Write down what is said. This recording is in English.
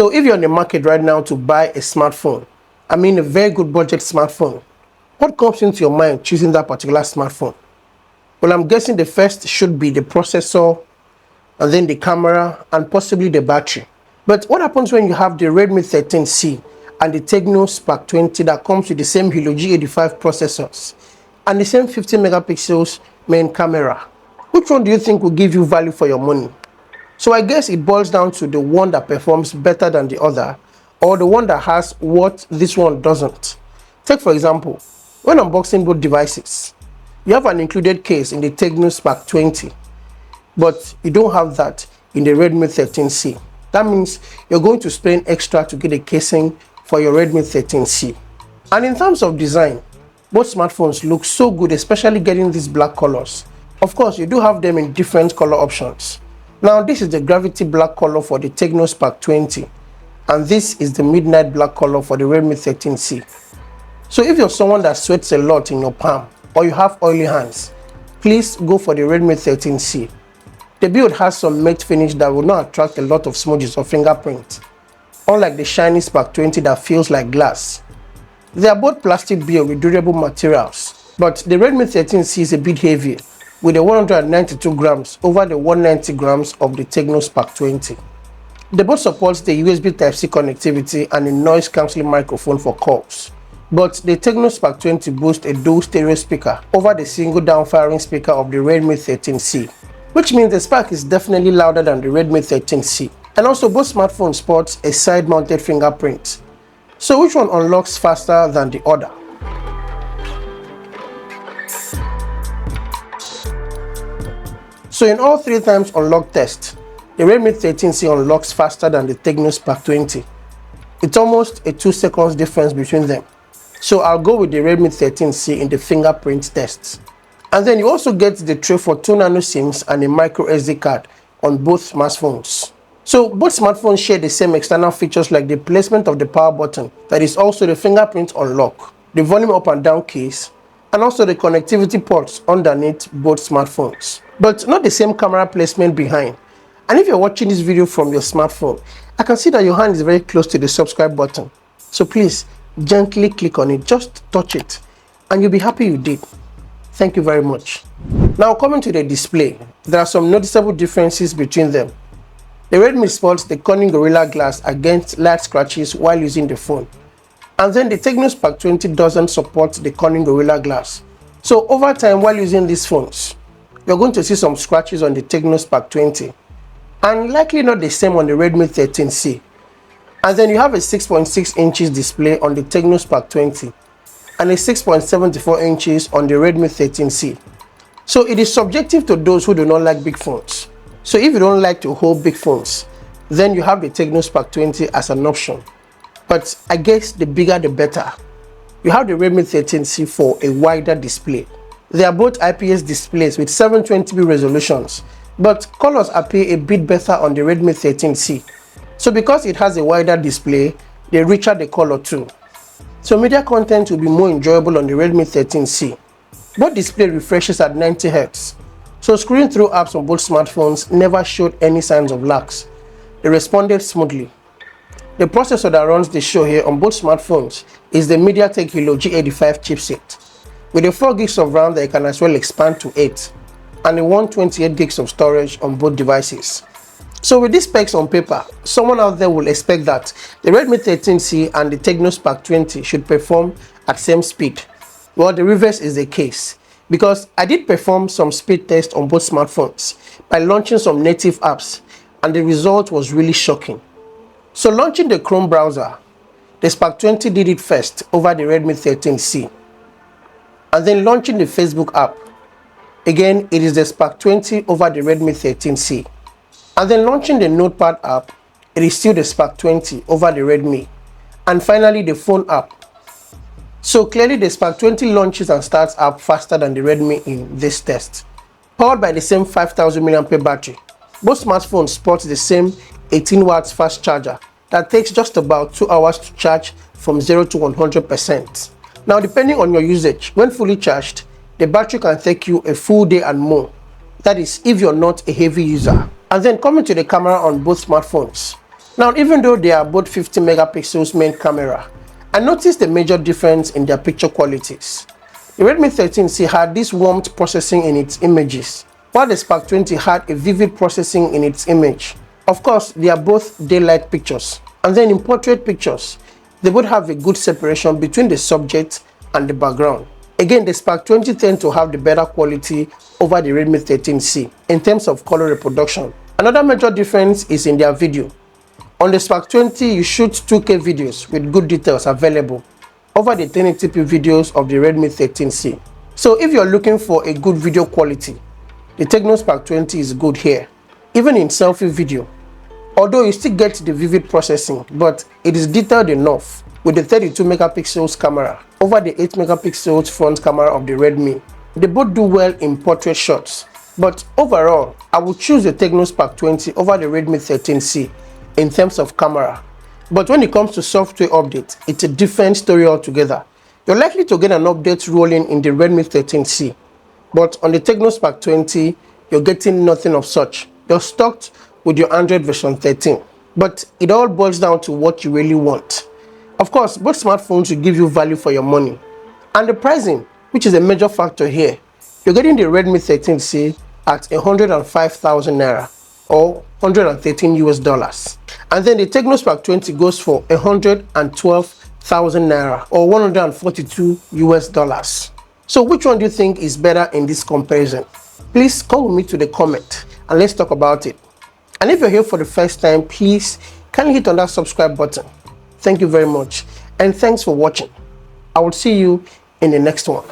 So if you're in the market right now to buy a smartphone, I mean a very good budget smartphone, what comes into your mind choosing that particular smartphone? Well, I'm guessing the first should be the processor, and then the camera, and possibly the battery. But what happens when you have the Redmi 13c and the Tecno Spark 20 that comes with the same Helio G85 processors and the same 50 megapixels main camera? Which one do you think will give you value for your money? So I guess it boils down to the one that performs better than the other, or the one that has what this one doesn't. Take for example, when unboxing both devices, you have an included case in the Tecno Spark 20, but you don't have that in the Redmi 13c. That means you're going to spend extra to get a casing for your Redmi 13c. And in terms of design, both smartphones look so good, especially getting these black colors. Of course, you do have them in different color options. Now, this is the gravity black color for the Tecno Spark 20, and this is the midnight black color for the Redmi 13c. So if you're someone that sweats a lot in your palm, or you have oily hands, please go for the Redmi 13c. The build has some matte finish that will not attract a lot of smudges or fingerprints, unlike the shiny Spark 20 that feels like glass. They are both plastic build with durable materials, but the Redmi 13c is a bit heavier, with the 192 grams over the 190 grams of the Tecno Spark 20. They both support the USB Type-C connectivity and a noise cancelling microphone for calls. But the Tecno Spark 20 boasts a dual stereo speaker over the single down-firing speaker of the Redmi 13c, which means the Spark is definitely louder than the Redmi 13c. And also both smartphones sport a side-mounted fingerprint. So which one unlocks faster than the other? So in all 3 times unlock tests, the Redmi 13c unlocks faster than the Tecno Spark 20. It's almost a 2 seconds difference between them. So I'll go with the Redmi 13c in the fingerprint tests. And then you also get the tray for 2 nano SIMs and a micro SD card on both smartphones. So both smartphones share the same external features like the placement of the power button, that is also the fingerprint unlock, the volume up and down keys, and also the connectivity ports underneath both smartphones, but not the same camera placement behind. And if you're watching this video from your smartphone, I can see that your hand is very close to the subscribe button. So please gently click on it, just touch it, and you'll be happy you did. Thank you very much. Now coming to the display, there are some noticeable differences between them. The Redmi sports the Corning Gorilla Glass against light scratches while using the phone. And then the Tecno Spark 20 doesn't support the Corning Gorilla Glass. So over time while using these phones, you're going to see some scratches on the Tecno Spark 20, and likely not the same on the Redmi 13c. And then you have a 6.6 inches display on the Tecno Spark 20 and a 6.74 inches on the Redmi 13c. So it is subjective to those who do not like big phones. So if you don't like to hold big phones, then you have the Tecno Spark 20 as an option. But I guess the bigger the better. You have the Redmi 13c for a wider display. They are both IPS displays with 720p resolutions, but colors appear a bit better on the Redmi 13c. So because it has a wider display, the richer the color too. So media content will be more enjoyable on the Redmi 13c. Both display refreshes at 90 Hz. So scrolling through apps on both smartphones never showed any signs of lags. They responded smoothly. The processor that runs the show here on both smartphones is the Mediatek Helio G85 chipset, with a 4 gigs of RAM that you can as well expand to 8, and a 128 gigs of storage on both devices. So with these specs on paper, someone out there will expect that the Redmi 13c and the Tecno Spark 20 should perform at same speed. Well, the reverse is the case, because I did perform some speed tests on both smartphones by launching some native apps, and the result was really shocking. So launching the Chrome browser, the Spark 20 did it first over the Redmi 13c. And then launching the Facebook app, again it is the Spark 20 over the Redmi 13c. And then launching the Notepad app, it is still the Spark 20 over the Redmi. And finally the phone app. So clearly the Spark 20 launches and starts up faster than the Redmi in this test. Powered by the same 5000 mAh battery, both smartphones sport the same 18 watts fast charger that takes just about 2 hours to charge from 0 to 100%. Now depending on your usage, when fully charged, the battery can take you a full day and more. That is if you're not a heavy user. And then coming to the camera on both smartphones, Now, even though they are both 50 megapixels main camera, I noticed a major difference in their picture qualities. The Redmi 13C had this warmth processing in its images, while the Spark 20 had a vivid processing in its image. Of course, they are both daylight pictures, and then in portrait pictures, they both have a good separation between the subject and the background. Again, the Spark 20 tend to have the better quality over the Redmi 13C in terms of color reproduction. Another major difference is in their video. On the Spark 20, you shoot 2K videos with good details available over the 1080p videos of the Redmi 13C. So if you're looking for a good video quality, the Tecno Spark 20 is good here. Even in selfie video, although you still get the vivid processing, but it is detailed enough with the 32 megapixels camera over the 8 megapixels front camera of the Redmi. They both do well in portrait shots, but overall, I would choose the Tecno Spark 20 over the Redmi 13C in terms of camera. But when it comes to software update, it's a different story altogether. You're likely to get an update rolling in the Redmi 13C, but on the Tecno Spark 20, you're getting nothing of such. You're stuck with your Android version 13. But it all boils down to what you really want. Of course, both smartphones will give you value for your money. And the pricing, which is a major factor here, you're getting the Redmi 13C at 105,000 Naira or 113 US dollars. And then the Tecno Spark 20 goes for 112,000 Naira or 142 US dollars. So which one do you think is better in this comparison? Please come with me to the comment and let's talk about it. And if you're here for the first time, please kindly hit on that subscribe button. Thank you very much and thanks for watching. I will see you in the next one.